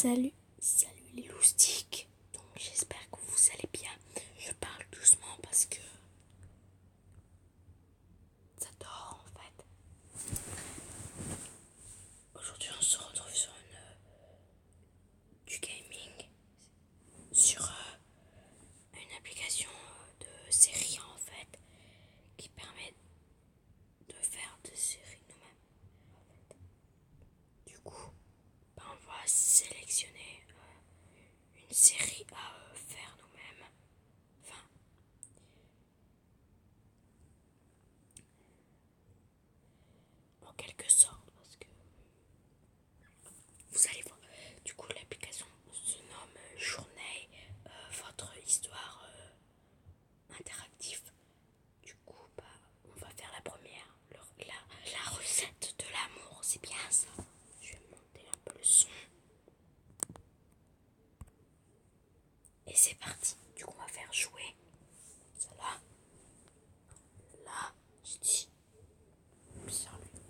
Salut les loustiques. Donc j'espère que vous allez bien. Je parle doucement parce que ça dort en fait. Aujourd'hui on se retrouve sur du gaming, sur une application de série en fait qui permet de faire des séries nous-mêmes. Du coup, on va sélectionner une série à faire nous-mêmes. Enfin, en quelque sorte, parce que vous allez voir. Du coup, l'application se nomme Journée, votre histoire interactive. Du coup, on va faire la première. La recette de l'amour, c'est bien ça. Je vais monter un peu le son. Et c'est parti. Du coup, on va faire jouer. Ça là. Là, j'ai dit. Sur lui.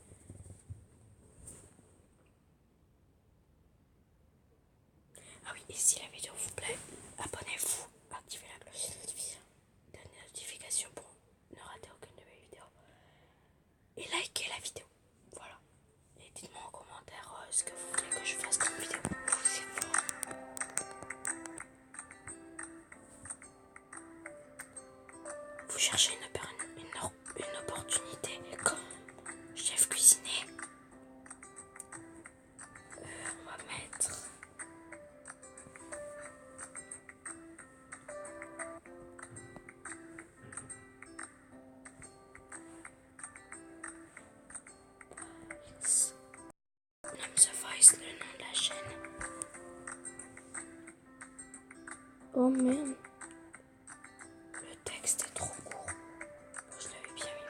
Ah oui, et si la vidéo vous plaît, abonnez-vous, activez la cloche de notification pour ne rater aucune de mes vidéos. Et likez la vidéo. Voilà. Et dites-moi en commentaire ce que vous voulez que je fasse comme vidéo. C'est fort. Vous cherchez une opportunité comme chef cuisinier. On va mettre Name the Voice, le nom de la chaîne. Oh merde. Le texte est trop court. Je l'avais bien mis.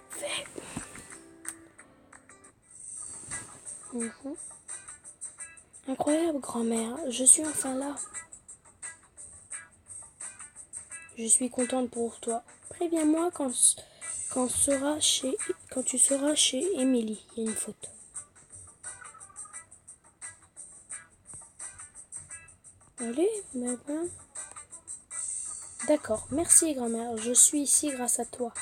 Fait. Incroyable grand-mère, je suis enfin là. Je suis contente pour toi. Préviens-moi quand tu seras chez Émilie. Il y a une faute. Allez, maman. D'accord, merci grand-mère. Je suis ici grâce à toi.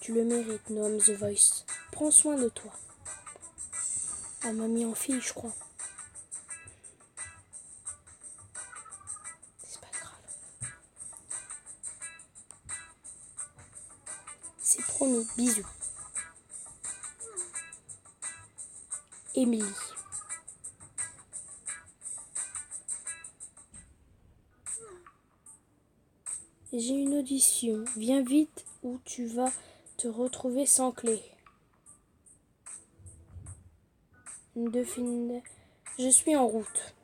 Tu le mérites, nomme The Voice. Prends soin de toi. Elle m'a mis en fille, je crois. C'est pas grave. C'est promis, bisous. Émilie. J'ai une audition. Viens vite ou tu vas te retrouver sans clé. Je suis en route.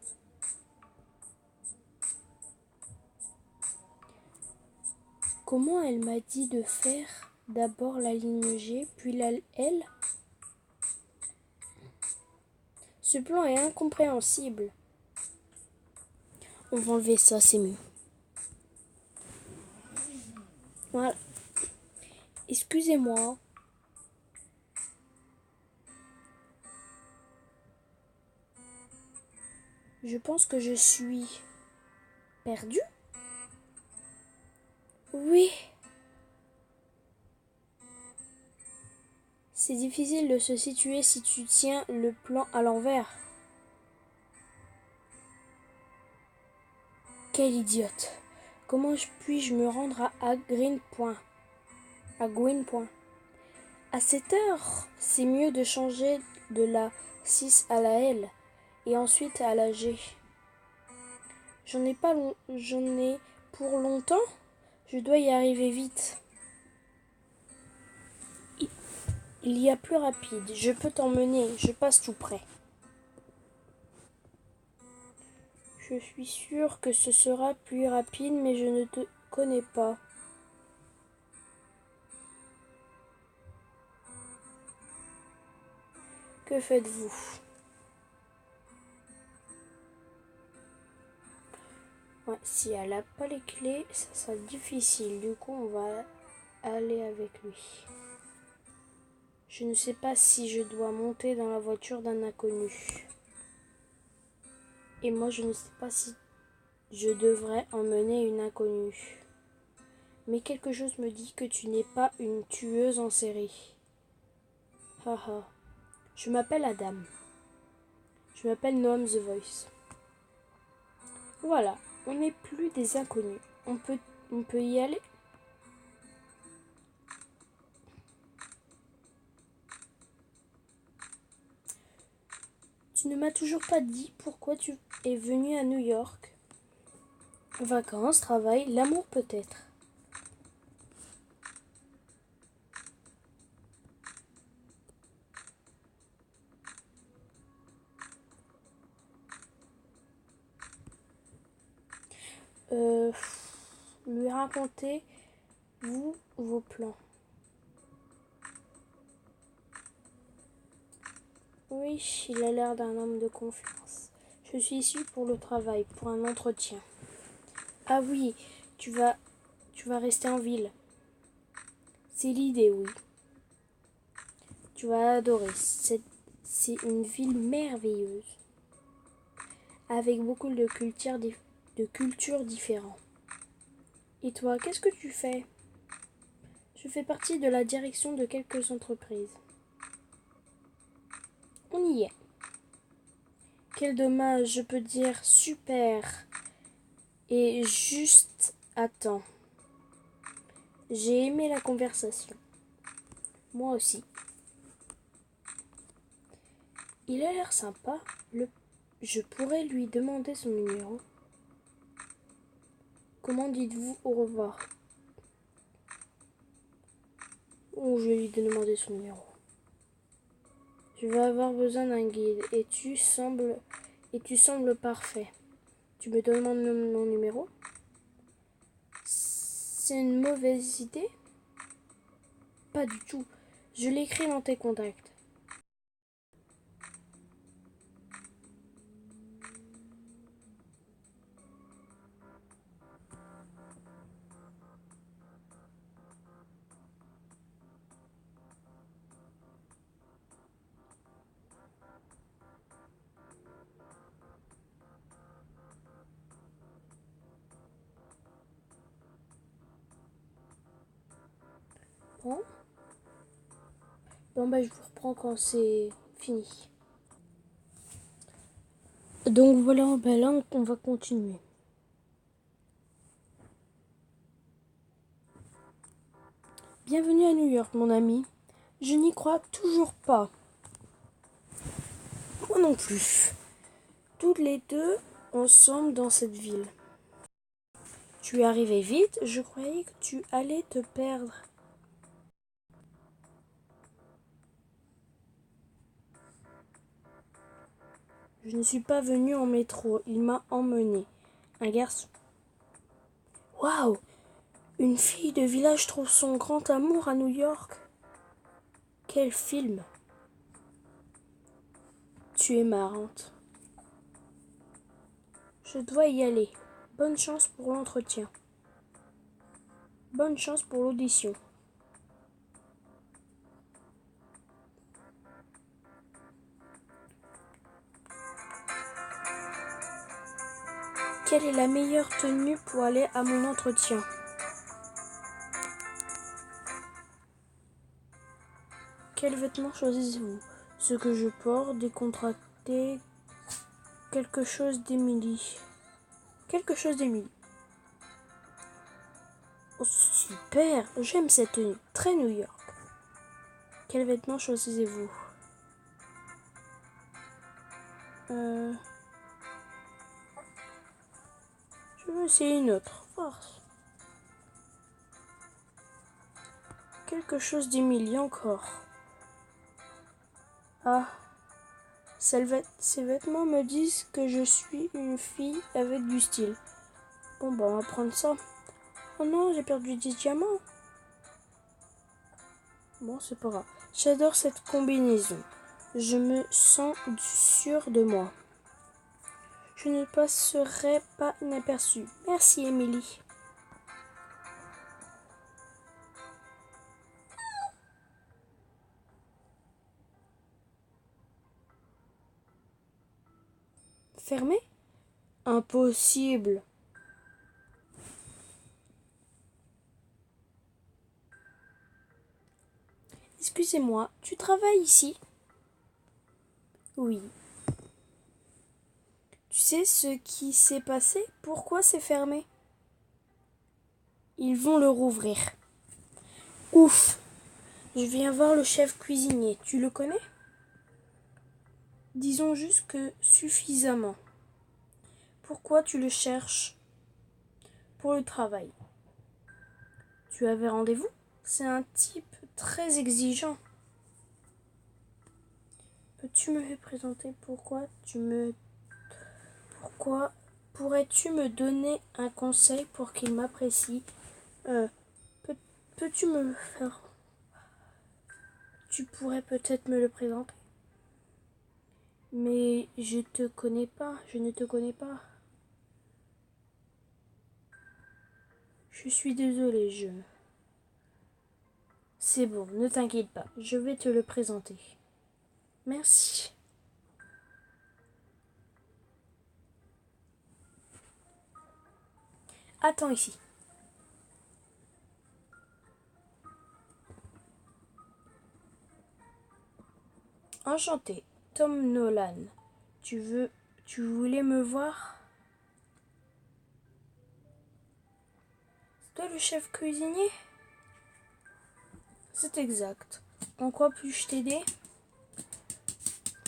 Comment elle m'a dit de faire? D'abord la ligne G, puis la L. Ce plan est incompréhensible. On va enlever ça, c'est mieux. Voilà. Excusez-moi. Je pense que je suis perdue. Oui. C'est difficile de se situer si tu tiens le plan à l'envers. Quelle idiote. Comment puis-je me rendre à Green Point? À cette heure, c'est mieux de changer de la 6 à la L et ensuite à la G. J'en ai pour longtemps. Je dois y arriver vite. Il y a plus rapide. Je peux t'emmener. Je passe tout près. Je suis sûre que ce sera plus rapide, mais je ne te connais pas. Que faites-vous? Ouais, si elle n'a pas les clés, ça sera difficile. Du coup, on va aller avec lui. Je ne sais pas si je dois monter dans la voiture d'un inconnu. Et moi, je ne sais pas si je devrais emmener une inconnue. Mais quelque chose me dit que tu n'es pas une tueuse en série. Haha. Je m'appelle Adam. Je m'appelle Noam The Voice. Voilà, on n'est plus des inconnus. On peut y aller? Tu ne m'as toujours pas dit pourquoi tu es venu à New York. Vacances, travail, l'amour peut-être. Euh, Lui racontez, vous, vos plans. Oui, il a l'air d'un homme de confiance. Je suis ici pour le travail, pour un entretien. Ah oui, tu vas rester en ville. C'est l'idée, oui. Tu vas adorer. C'est une ville merveilleuse, avec beaucoup de cultures différentes. Et toi, qu'est-ce que tu fais? Je fais partie de la direction de quelques entreprises. On y est. Quel dommage, je peux dire super. Et juste attends. J'ai aimé la conversation. Moi aussi. Il a l'air sympa. Je pourrais lui demander son numéro. Comment dites-vous au revoir? Ou je vais lui demander son numéro. Je vais avoir besoin d'un guide et tu sembles parfait. Tu me demandes mon numéro? C'est une mauvaise idée? Pas du tout. Je l'écris dans tes contacts. Bon, bah, je vous reprends quand c'est fini. Donc voilà, là on va continuer. Bienvenue à New York, mon ami. Je n'y crois toujours pas. Moi non plus. Toutes les deux ensemble dans cette ville. Tu es arrivé vite, je croyais que tu allais te perdre. Je ne suis pas venue en métro, il m'a emmené. Un garçon. Waouh! Une fille de village trouve son grand amour à New York. Quel film! Tu es marrante. Je dois y aller. Bonne chance pour l'entretien. Bonne chance pour l'audition. Quelle est la meilleure tenue pour aller à mon entretien? Quels vêtements choisissez-vous? Ce que je porte, décontracté, quelque chose d'Émilie. Quelque chose d'Émilie. Oh, super! J'aime cette tenue. Très New York. Quels vêtements choisissez-vous? Je vais essayer une autre. Force. Quelque chose d'Émilie encore. Ah, ces vêtements me disent que je suis une fille avec du style. Bon, bah, on va prendre ça. Oh non, j'ai perdu 10 diamants. Bon, c'est pas grave. J'adore cette combinaison. Je me sens sûre de moi. Je ne passerai pas inaperçue. Merci, Émilie. Fermé? Impossible. Excusez-moi, tu travailles ici? Oui. Tu sais ce qui s'est passé? Pourquoi c'est fermé? Ils vont le rouvrir. Ouf! Je viens voir le chef cuisinier. Tu le connais? Disons juste que suffisamment. Pourquoi tu le cherches? Pour le travail. Tu avais rendez-vous? C'est un type très exigeant. Peux-tu me présenter pourquoi pourrais-tu me donner un conseil pour qu'il m'apprécie? Euh, peux-tu me faire... Tu pourrais peut-être me le présenter? Mais je ne te connais pas. Je suis désolée, C'est bon, ne t'inquiète pas, je vais te le présenter. Merci. Attends ici. Enchanté, Tom Nolan. Tu voulais me voir? C'est toi le chef cuisinier? C'est exact. En quoi puis-je t'aider?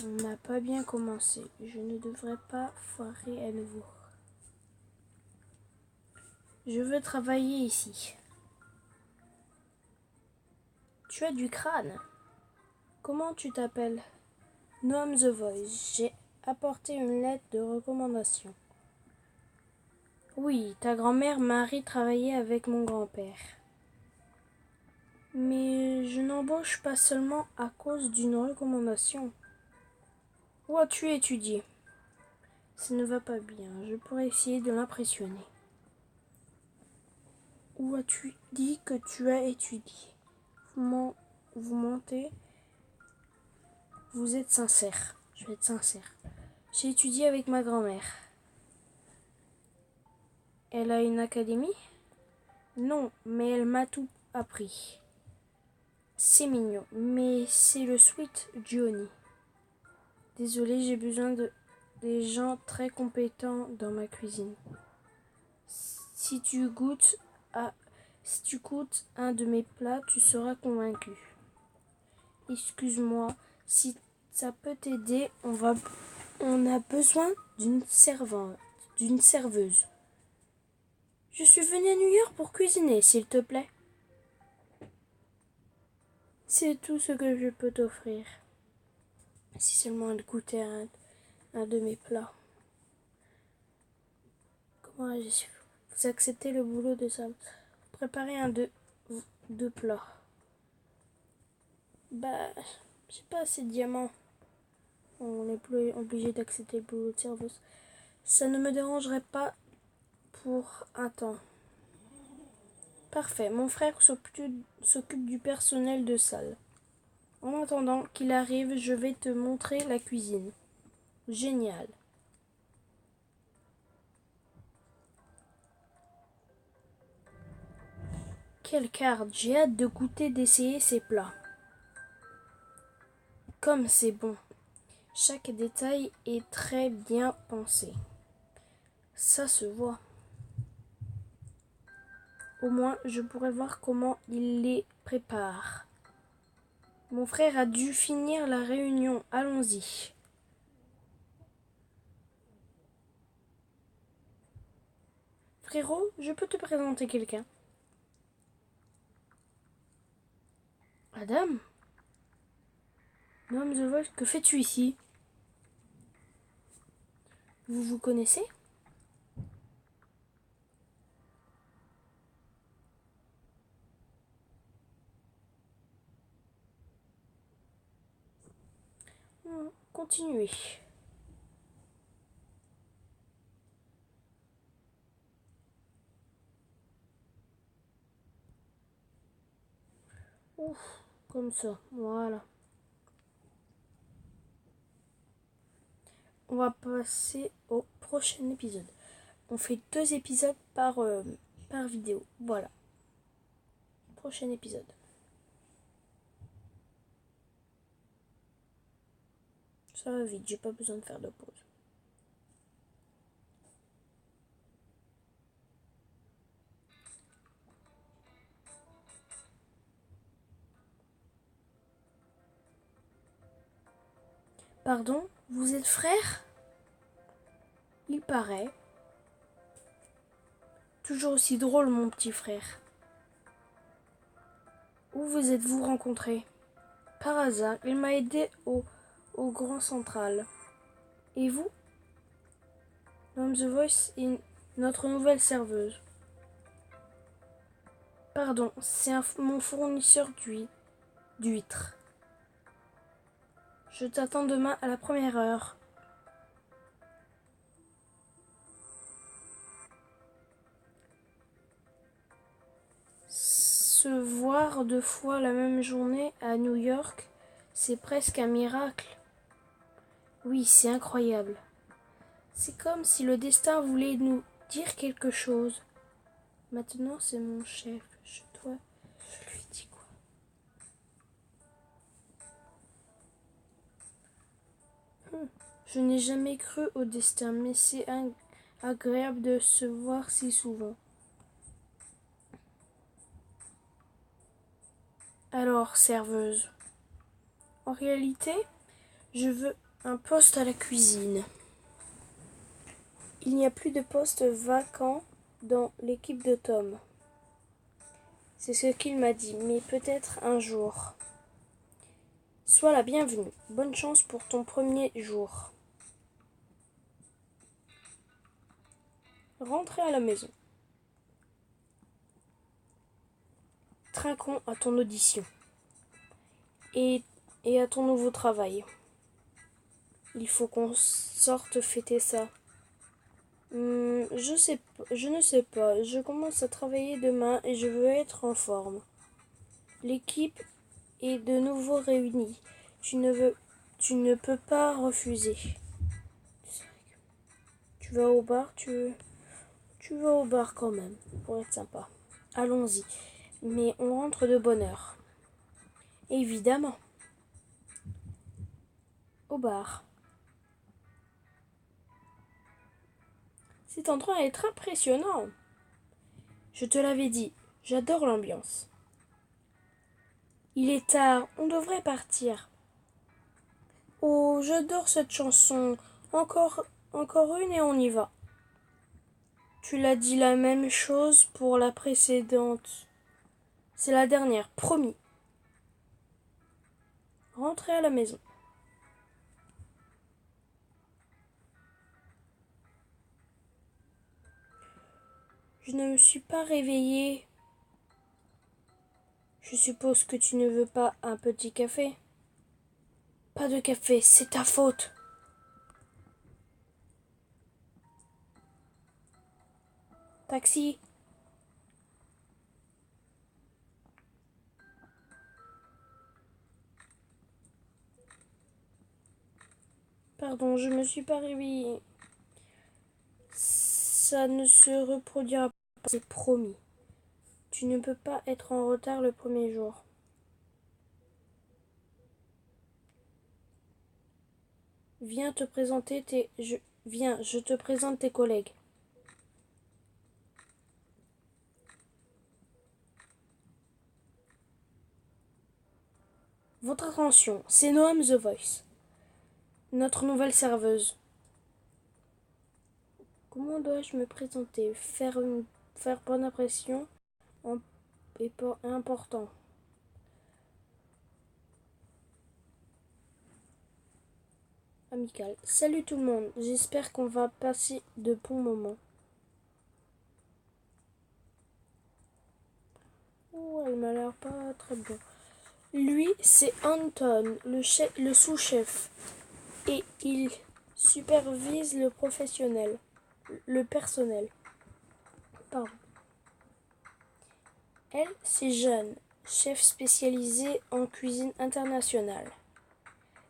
On n'a pas bien commencé. Je ne devrais pas foirer à nouveau. Je veux travailler ici. Tu as du crâne. Comment tu t'appelles? Noam The Voice. J'ai apporté une lettre de recommandation. Oui, ta grand-mère Marie travaillait avec mon grand-père. Mais je n'embauche pas seulement à cause d'une recommandation. Où as-tu étudié? Ça ne va pas bien. Je pourrais essayer de l'impressionner. Où as-tu dit que tu as étudié? Vous mentez? Vous êtes sincère. Je vais être sincère. J'ai étudié avec ma grand-mère. Elle a une académie? Non, mais elle m'a tout appris. C'est mignon, mais c'est le Sweet Johnny. Désolée, j'ai besoin des gens très compétents dans ma cuisine. Si tu goûtes un de mes plats, tu seras convaincu. Excuse-moi, si ça peut t'aider, on a besoin d'une serveuse. Je suis venue à New York pour cuisiner, s'il te plaît. C'est tout ce que je peux t'offrir. Si seulement elle goûtait un de mes plats. Comment vous acceptez le boulot de ça? Préparer deux plats. Bah, j'ai pas assez de diamants. On n'est plus obligé d'accepter le boulot de serveuse. Ça ne me dérangerait pas pour un temps. Parfait, mon frère s'occupe du personnel de salle. En attendant qu'il arrive, je vais te montrer la cuisine. Génial. Quelle carte, j'ai hâte de goûter, d'essayer ces plats. Comme c'est bon. Chaque détail est très bien pensé. Ça se voit. Au moins, je pourrais voir comment il les prépare. Mon frère a dû finir la réunion. Allons-y. Frérot, je peux te présenter quelqu'un. Adam? Madame The Voice, que fais-tu ici? Vous vous connaissez? Continuez. Ouf, comme ça, voilà. On va passer au prochain épisode. On fait 2 épisodes par vidéo. Voilà. Prochain épisode. Ça va vite, j'ai pas besoin de faire de pause. Pardon, vous êtes frère? Il paraît. Toujours aussi drôle, mon petit frère. Où vous êtes-vous rencontrés? Par hasard, il m'a aidé au Grand Central. Et vous? L'homme The Voice est notre nouvelle serveuse. Pardon, c'est mon fournisseur d'huîtres. Je t'attends demain à la première heure. Se voir 2 fois la même journée à New York, c'est presque un miracle. Oui, c'est incroyable. C'est comme si le destin voulait nous dire quelque chose. Maintenant, c'est mon chef. Je lui dis quoi? Je n'ai jamais cru au destin, mais c'est agréable de se voir si souvent. Alors, serveuse. En réalité, je veux un poste à la cuisine. Il n'y a plus de poste vacant dans l'équipe de Tom. C'est ce qu'il m'a dit, mais peut-être un jour. Sois la bienvenue. Bonne chance pour ton premier jour. Rentrez à la maison. Trinquons à ton audition. Et à ton nouveau travail. Il faut qu'on sorte fêter ça. Je ne sais pas. Je commence à travailler demain et je veux être en forme. L'équipe est de nouveau réunie. Tu ne peux pas refuser. Tu vas au bar, tu vas au bar quand même, pour être sympa. Allons-y. Mais on rentre de bonne heure. Évidemment. Au bar. Cet endroit est très impressionnant. Je te l'avais dit, j'adore l'ambiance. Il est tard, on devrait partir. Oh, j'adore cette chanson. Encore une et on y va. Tu l'as dit la même chose pour la précédente. C'est la dernière, promis. Rentrez à la maison. Je ne me suis pas réveillée. Je suppose que tu ne veux pas un petit café? Pas de café, c'est ta faute. Taxi. Pardon, je me suis pas réveillée. Ça ne se reproduira pas, c'est promis. Tu ne peux pas être en retard le premier jour. Viens, je te présente tes collègues. Votre attention, c'est Noam The Voice, notre nouvelle serveuse. Comment dois-je me présenter? Faire bonne impression est pas important. Amical. Salut tout le monde, j'espère qu'on va passer de bons moments. Oh, elle m'a l'air pas très bien. Lui, c'est Anton, le sous-chef. et il supervise le personnel. Pardon. Elle, c'est Jeanne, chef spécialisée en cuisine internationale.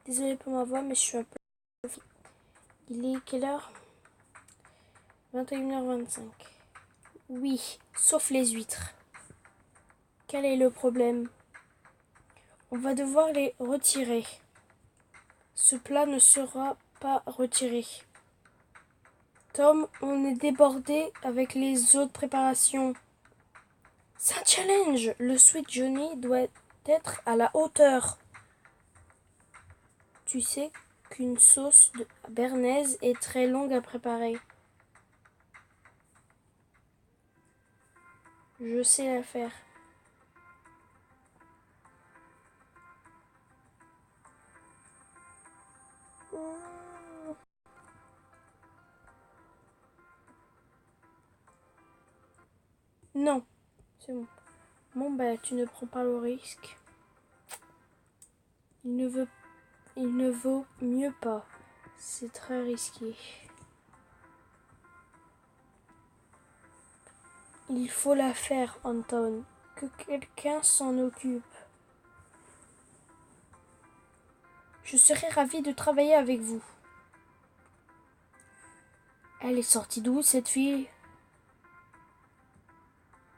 Désolée pour ma voix, mais je suis un peu... Il est quelle heure? 21h25. Oui, sauf les huîtres. Quel est le problème? On va devoir les retirer. Ce plat ne sera pas retiré. Tom, on est débordé avec les autres préparations. C'est un challenge. Le Sweet Johnny doit être à la hauteur. Tu sais qu'une sauce de béarnaise est très longue à préparer. Je sais la faire. Non, c'est bon. Bon, bah, tu ne prends pas le risque. Il ne vaut mieux pas. C'est très risqué. Il faut la faire, Anton. Que quelqu'un s'en occupe. Je serais ravie de travailler avec vous. Elle est sortie d'où, cette fille?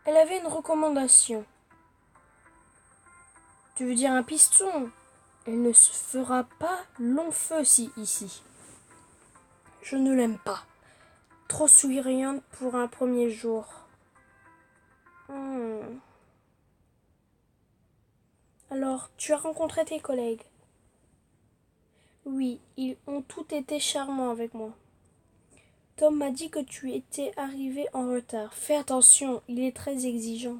Elle avait une recommandation. Tu veux dire un piston? Elle ne se fera pas long feu ici. Je ne l'aime pas. Trop souriante pour un premier jour. Alors, tu as rencontré tes collègues? Oui, ils ont tous été charmants avec moi. Tom m'a dit que tu étais arrivé en retard. Fais attention, il est très exigeant.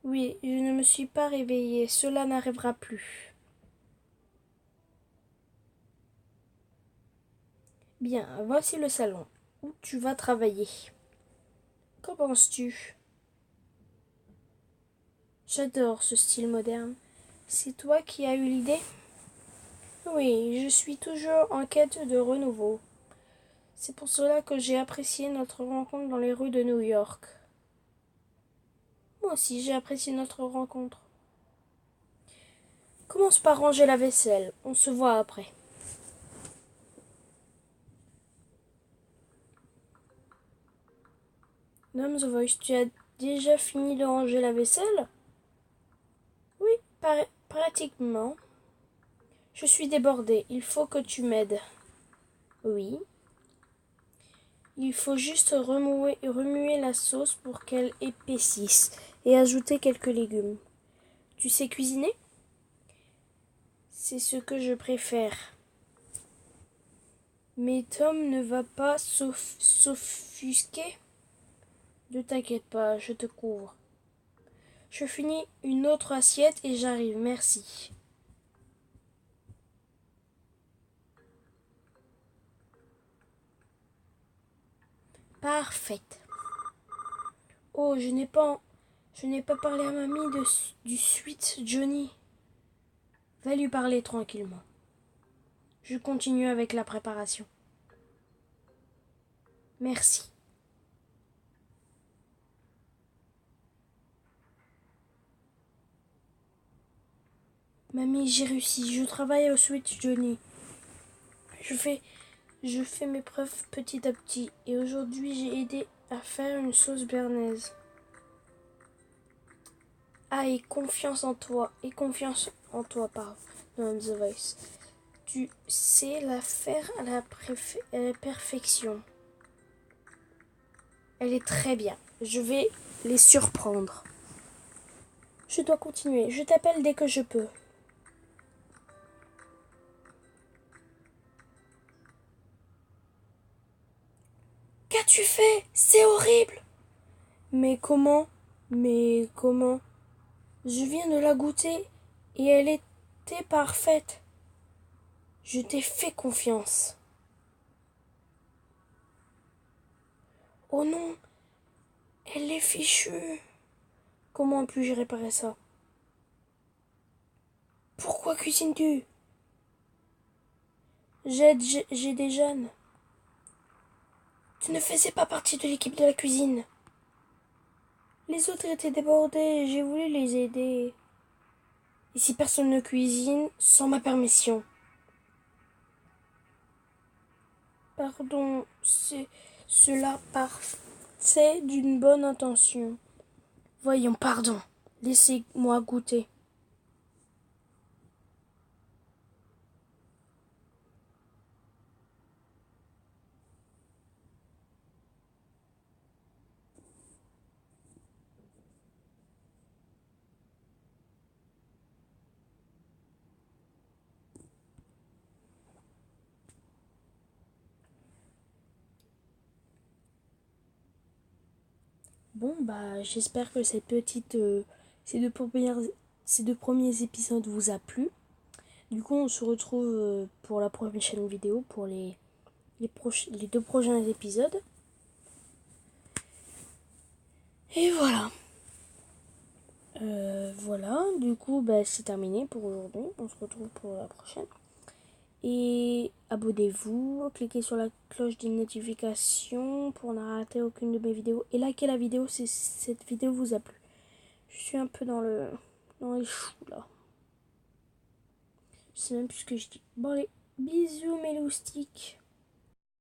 Oui, je ne me suis pas réveillée. Cela n'arrivera plus. Bien, voici le salon où tu vas travailler. Qu'en penses-tu? J'adore ce style moderne. C'est toi qui as eu l'idée? Oui, je suis toujours en quête de renouveau. C'est pour cela que j'ai apprécié notre rencontre dans les rues de New York. Moi aussi, j'ai apprécié notre rencontre. Commence par ranger la vaisselle. On se voit après. Nom the Voice, tu as déjà fini de ranger la vaisselle? Oui, pratiquement. Je suis débordée. Il faut que tu m'aides. Oui. Il faut juste remuer la sauce pour qu'elle épaississe et ajouter quelques légumes. Tu sais cuisiner? C'est ce que je préfère. Mais Tom ne va pas s'offusquer. Ne t'inquiète pas, je te couvre. Je finis une autre assiette et j'arrive, merci. Parfaite. Oh, je n'ai pas parlé à mamie du Sweet Johnny. Va lui parler tranquillement. Je continue avec la préparation. Merci. Mamie, j'ai réussi. Je travaille au Sweet Johnny. Je fais mes preuves petit à petit. Et aujourd'hui, j'ai aidé à faire une sauce béarnaise. Ah, et confiance en toi. Pardon. Dans The Voice. Tu sais la faire à la perfection. Elle est très bien. Je vais les surprendre. Je dois continuer. Je t'appelle dès que je peux. Qu'as-tu fait? C'est horrible. Mais comment? Je viens de la goûter et elle était parfaite. Je t'ai fait confiance. Oh non, elle est fichue. Comment puis-je réparer ça? Pourquoi cuisines-tu? j'ai des jeunes. Tu ne faisais pas partie de l'équipe de la cuisine. Les autres étaient débordés, j'ai voulu les aider. Ici, personne ne cuisine sans ma permission. Pardon, cela partait d'une bonne intention. Voyons, pardon. Laissez-moi goûter. Bon, bah, j'espère que ces ces deux premiers épisodes vous a plu. Du coup, on se retrouve pour la prochaine vidéo, pour les deux prochains épisodes. Et voilà. Voilà, du coup, bah, c'est terminé pour aujourd'hui. On se retrouve pour la prochaine. Et abonnez-vous, cliquez sur la cloche des notifications pour ne rater aucune de mes vidéos. Et likez la vidéo si cette vidéo vous a plu. Je suis un peu dans les choux là. Je sais même plus ce que je dis. Bon allez, bisous mes loustiques.